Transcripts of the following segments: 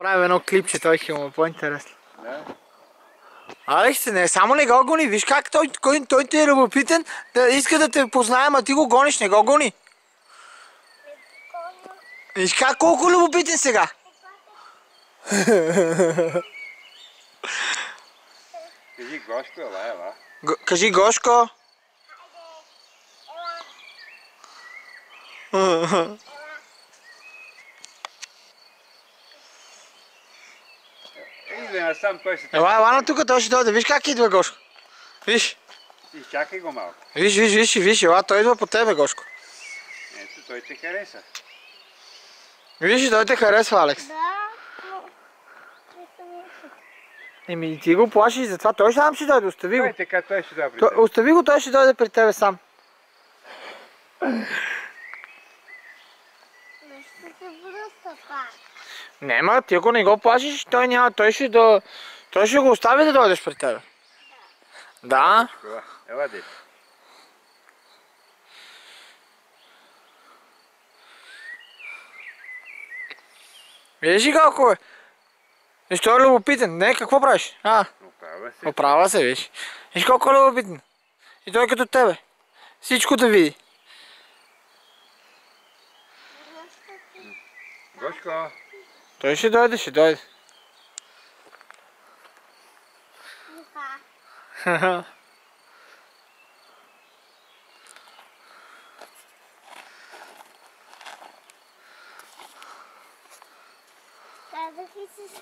Правим едно клипче, той ще му е по-интересно. Да. Алекс, не, само не го гони, виж как той ти е любопитен, да иска да те познае, ама ти го гониш, не го гони. Виж как колко любопитен сега. Кажи Гошко, ела. Кажи Гошко. Идва сам, той се... Ела на тук, той ще дойде. Виж как идва Гошко. Виж. Изчакай го малко. Виж, ела, той идва по тебе, Гошко. Ето, той те хареса. Виж, той те харесва, Алекс. Да, но... Еми, ти го плашиш, затова той сам ще дойде, остави го. Той така, той ще дойде при теб. Остави го, той ще дойде при тебе сам. Нещо се връща пак. Нема, ти ако не го плашиш, той ще го остави да дойдеш при тебе. Да. Ела, дете. Виж ли колко е? Виж, той е любопитен. Не, какво правиш? Оправя се. Оправя се, виж. Виж колко е любопитен. И той като тебе. Всичко да види. Гошко. Той ще дойде.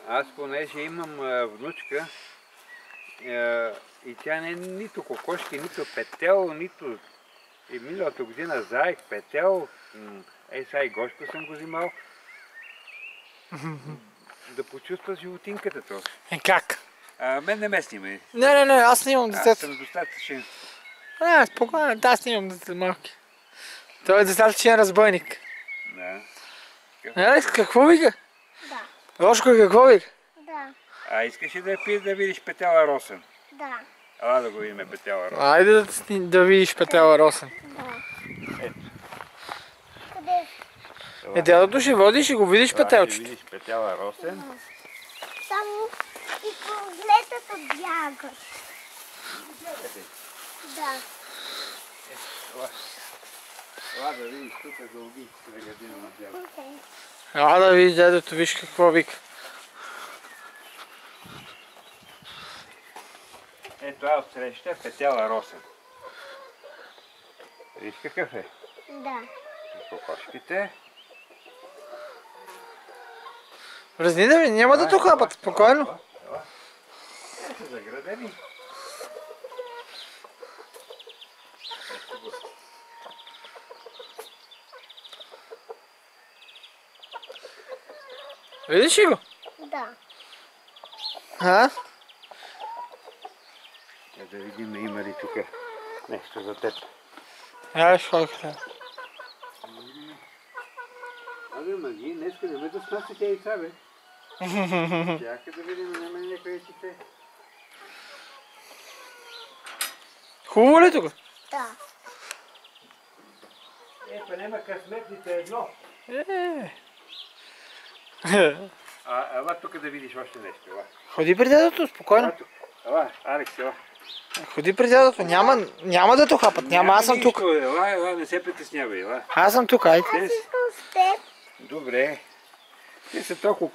Аз понеже имам внучка и тя не е нито кокошки, нито петел, нито и миналата година заек, петел, сега и Гошко съм го взимал. Да почувства животинката то. Как? Мен не ме снимай. Не, аз снимам Аз детето. съм достатъчен. Спокойно, аз снимам детето малки. Той е достатъчен разбойник. Да. Алекс, какво вика? Да. Гошко, какво вика? Да. Искаш ли да пиеш да видиш петела Росен? Да. Ела да го видим петела Росен. Айде да видиш петела Росен. Да. Ето. Къде? Дядото ще води и ще го видиш Ще петелчето. видиш петела Росен. Само и погледата бягат. Да. Ела да видиш тук зълги на градина на бяга. Окей. Ела да видиш дядото, виж какво вика. Ето аз отсреща е петела Росен. Виж какъв е? Да. Кокошките. Разни да ви, няма да тухапат, спокойно. Те са заградени. Видиш ли го? Да. Да видим има ли тук нещо за теб. Виж колко е. Абе, маги, днеска не ме да снасите яйца, бе. Чакай да видим, няма ли някои яйците. Хубаво ли тук? Да. Ето, няма късметните едно. Ела тук да видиш още нещо, ела. Ходи при дядото, спокойно. Ела, Алекс, ела. Ходи при дядото, няма да тухапат, аз съм тук. Ела, не се притеснявай, ела. Аз съм тук, айде. Аз искам с теб. Добре. Те са толкова